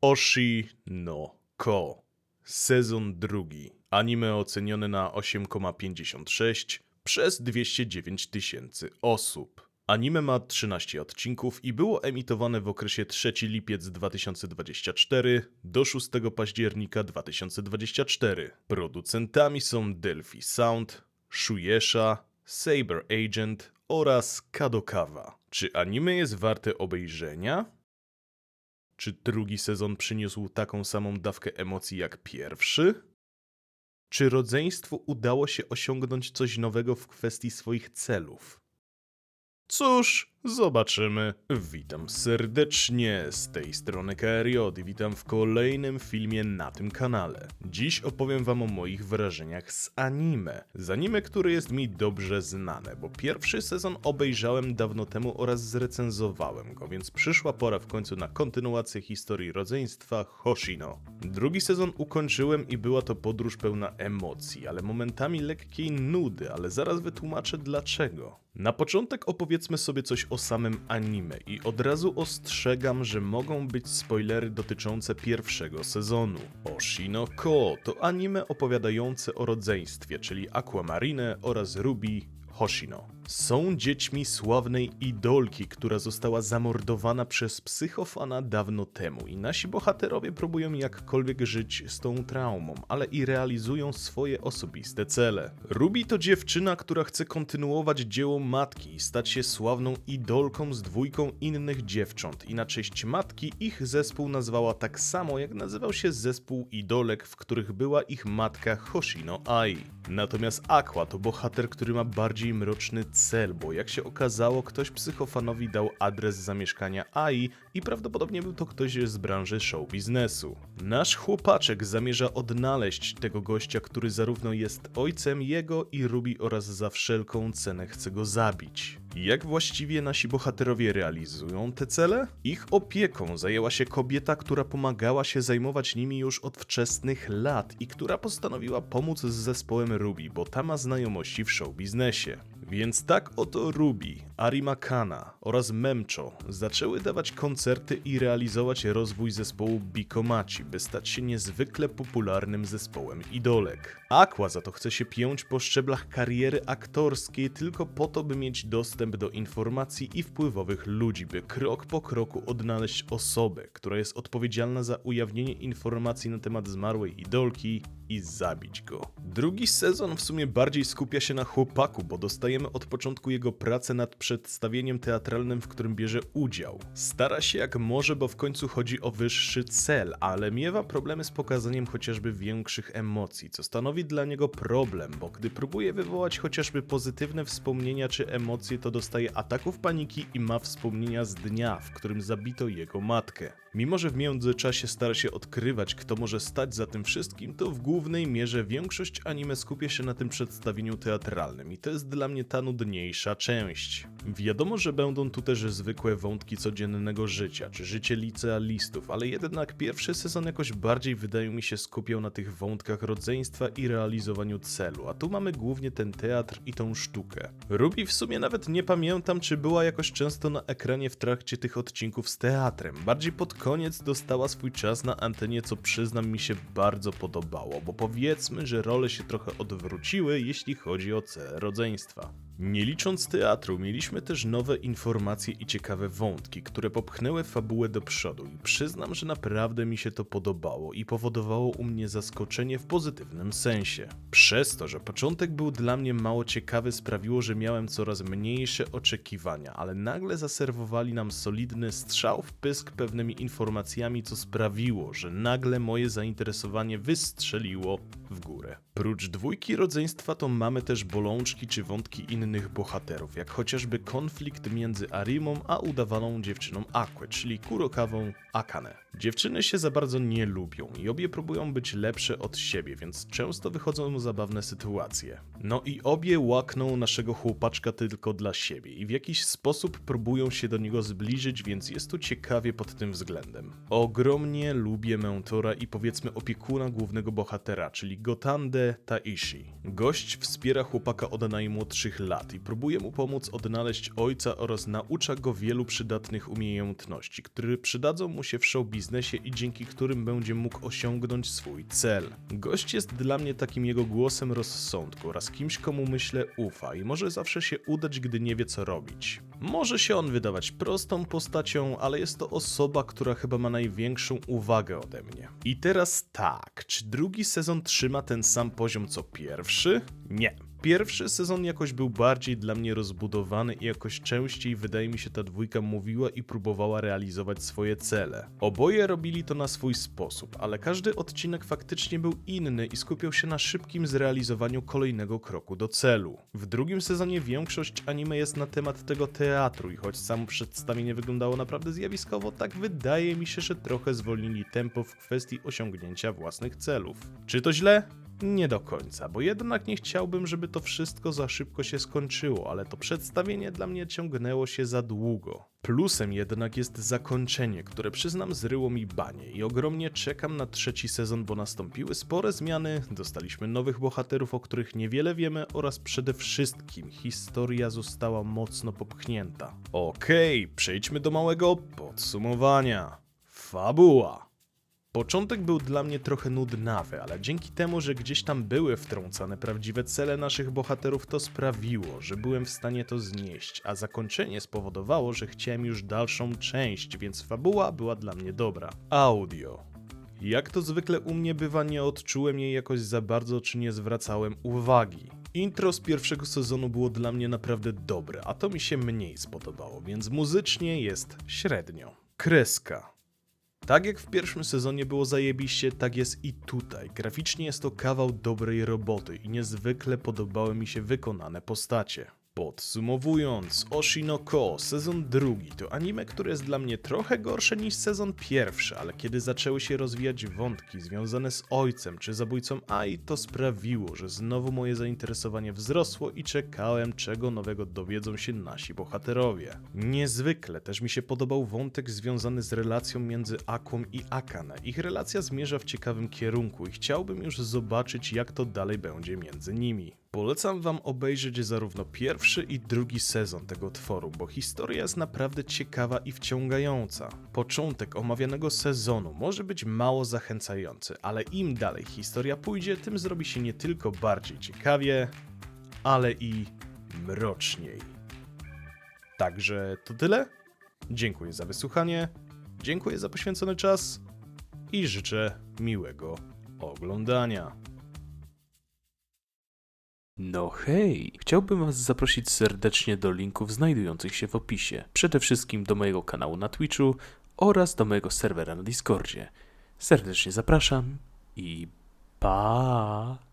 Oshi no Ko. Sezon drugi. Anime ocenione na 8,56 przez 209 tysięcy osób. Anime ma 13 odcinków i było emitowane w okresie 3 lipiec 2024 do 6 października 2024. Producentami są Delphi Sound, Shueisha, Saber Agent oraz Kadokawa. Czy anime jest warte obejrzenia? Czy drugi sezon przyniósł taką samą dawkę emocji jak pierwszy? Czy rodzeństwu udało się osiągnąć coś nowego w kwestii swoich celów? Cóż, zobaczymy. Witam serdecznie, z tej strony KRJ i witam w kolejnym filmie na tym kanale. Dziś opowiem wam o moich wrażeniach z anime. Z anime, które jest mi dobrze znane, bo pierwszy sezon obejrzałem dawno temu oraz zrecenzowałem go, więc przyszła pora w końcu na kontynuację historii rodzeństwa Hoshino. Drugi sezon ukończyłem i była to podróż pełna emocji, ale momentami lekkiej nudy, ale zaraz wytłumaczę dlaczego. Na początek opowiedzmy sobie coś o samym anime i od razu ostrzegam, że mogą być spoilery dotyczące pierwszego sezonu. Oshi no Ko to anime opowiadające o rodzeństwie, czyli Aquamarine oraz Ruby Hoshino. Są dziećmi sławnej idolki, która została zamordowana przez psychofana dawno temu i nasi bohaterowie próbują jakkolwiek żyć z tą traumą, ale i realizują swoje osobiste cele. Ruby to dziewczyna, która chce kontynuować dzieło matki i stać się sławną idolką z dwójką innych dziewcząt i na cześć matki ich zespół nazwała tak samo jak nazywał się zespół idolek, w których była ich matka Hoshino Ai. Natomiast Aqua to bohater, który ma bardziej mroczny cel, bo jak się okazało, ktoś psychofanowi dał adres zamieszkania Ai i prawdopodobnie był to ktoś z branży show biznesu. Nasz chłopaczek zamierza odnaleźć tego gościa, który zarówno jest ojcem jego i Ruby oraz za wszelką cenę chce go zabić. Jak właściwie nasi bohaterowie realizują te cele? Ich opieką zajęła się kobieta, która pomagała się zajmować nimi już od wczesnych lat i która postanowiła pomóc z zespołem Ruby, bo ta ma znajomości w show biznesie. Więc tak oto Ruby, Arima Kana oraz Memcho zaczęły dawać koncerty i realizować rozwój zespołu Bikomachi, by stać się niezwykle popularnym zespołem idolek. Aqua za to chce się piąć po szczeblach kariery aktorskiej tylko po to, by mieć dostęp do informacji i wpływowych ludzi, by krok po kroku odnaleźć osobę, która jest odpowiedzialna za ujawnienie informacji na temat zmarłej idolki i zabić go. Drugi sezon w sumie bardziej skupia się na chłopaku, bo dostajemy od początku jego pracę nad przedstawieniem teatralnym, w którym bierze udział. Stara się jak może, bo w końcu chodzi o wyższy cel, ale miewa problemy z pokazaniem chociażby większych emocji, co stanowi dla niego problem, bo gdy próbuje wywołać chociażby pozytywne wspomnienia czy emocje, to dostaje ataków paniki i ma wspomnienia z dnia, w którym zabito jego matkę. Mimo że w międzyczasie stara się odkrywać, kto może stać za tym wszystkim, to w głównej mierze większość anime skupia się na tym przedstawieniu teatralnym i to jest dla mnie ta nudniejsza część. Wiadomo, że będą tu też zwykłe wątki codziennego życia, czy życie licealistów, ale jednak pierwszy sezon jakoś bardziej wydaje mi się skupiał na tych wątkach rodzeństwa i realizowaniu celu, a tu mamy głównie ten teatr i tą sztukę. Ruby w sumie nawet nie pamiętam, czy była jakoś często na ekranie w trakcie tych odcinków z teatrem, bardziej pod koniec dostała swój czas na antenie, co przyznam mi się bardzo podobało, bo powiedzmy, że role się trochę odwróciły, jeśli chodzi o cel rodzeństwa. Nie licząc teatru, mieliśmy też nowe informacje i ciekawe wątki, które popchnęły fabułę do przodu i przyznam, że naprawdę mi się to podobało i powodowało u mnie zaskoczenie w pozytywnym sensie. Przez to, że początek był dla mnie mało ciekawy, sprawiło, że miałem coraz mniejsze oczekiwania, ale nagle zaserwowali nam solidny strzał w pysk pewnymi informacjami, co sprawiło, że nagle moje zainteresowanie wystrzeliło w górę. Prócz dwójki rodzeństwa to mamy też bolączki czy wątki innych bohaterów, jak chociażby konflikt między Arimą a udawaną dziewczyną Aquę, czyli Kurokawą Akane. Dziewczyny się za bardzo nie lubią i obie próbują być lepsze od siebie, więc często wychodzą zabawne sytuacje. No i obie łakną naszego chłopaczka tylko dla siebie i w jakiś sposób próbują się do niego zbliżyć, więc jest tu ciekawie pod tym względem. Ogromnie lubię mentora i powiedzmy opiekuna głównego bohatera, czyli Gotande Taishi. Gość wspiera chłopaka od najmłodszych lat brat i próbuje mu pomóc odnaleźć ojca oraz naucza go wielu przydatnych umiejętności, które przydadzą mu się w show biznesie i dzięki którym będzie mógł osiągnąć swój cel. Gość jest dla mnie takim jego głosem rozsądku oraz kimś, komu myślę ufa i może zawsze się udać, gdy nie wie co robić. Może się on wydawać prostą postacią, ale jest to osoba, która chyba ma największą uwagę ode mnie. I teraz tak, czy drugi sezon trzyma ten sam poziom co pierwszy? Nie. Pierwszy sezon jakoś był bardziej dla mnie rozbudowany i jakoś częściej wydaje mi się ta dwójka mówiła i próbowała realizować swoje cele. Oboje robili to na swój sposób, ale każdy odcinek faktycznie był inny i skupiał się na szybkim zrealizowaniu kolejnego kroku do celu. W drugim sezonie większość anime jest na temat tego teatru i choć samo przedstawienie wyglądało naprawdę zjawiskowo, tak wydaje mi się, że trochę zwolnili tempo w kwestii osiągnięcia własnych celów. Czy to źle? Nie do końca, bo jednak nie chciałbym, żeby to wszystko za szybko się skończyło, ale to przedstawienie dla mnie ciągnęło się za długo. Plusem jednak jest zakończenie, które przyznam zryło mi banie i ogromnie czekam na trzeci sezon, bo nastąpiły spore zmiany, dostaliśmy nowych bohaterów, o których niewiele wiemy oraz przede wszystkim historia została mocno popchnięta. Okej, przejdźmy do małego podsumowania. Fabuła. Początek był dla mnie trochę nudnawy, ale dzięki temu, że gdzieś tam były wtrącane prawdziwe cele naszych bohaterów, to sprawiło, że byłem w stanie to znieść, a zakończenie spowodowało, że chciałem już dalszą część, więc fabuła była dla mnie dobra. Audio. Jak to zwykle u mnie bywa, nie odczułem jej jakoś za bardzo, czy nie zwracałem uwagi. Intro z pierwszego sezonu było dla mnie naprawdę dobre, a to mi się mniej spodobało, więc muzycznie jest średnio. Kreska. Tak jak w pierwszym sezonie było zajebiście, tak jest i tutaj. Graficznie jest to kawał dobrej roboty i niezwykle podobały mi się wykonane postacie. Podsumowując, Oshi no Ko, sezon drugi to anime, które jest dla mnie trochę gorsze niż sezon pierwszy, ale kiedy zaczęły się rozwijać wątki związane z ojcem czy zabójcą Ai, to sprawiło, że znowu moje zainteresowanie wzrosło i czekałem, czego nowego dowiedzą się nasi bohaterowie. Niezwykle też mi się podobał wątek związany z relacją między Aką i Akane. Ich relacja zmierza w ciekawym kierunku i chciałbym już zobaczyć, jak to dalej będzie między nimi. Polecam wam obejrzeć zarówno pierwszy i drugi sezon tego tworu, bo historia jest naprawdę ciekawa i wciągająca. Początek omawianego sezonu może być mało zachęcający, ale im dalej historia pójdzie, tym zrobi się nie tylko bardziej ciekawie, ale i mroczniej. Także to tyle. Dziękuję za wysłuchanie, dziękuję za poświęcony czas i życzę miłego oglądania. No hej, chciałbym was zaprosić serdecznie do linków znajdujących się w opisie. Przede wszystkim do mojego kanału na Twitchu oraz do mojego serwera na Discordzie. Serdecznie zapraszam i pa!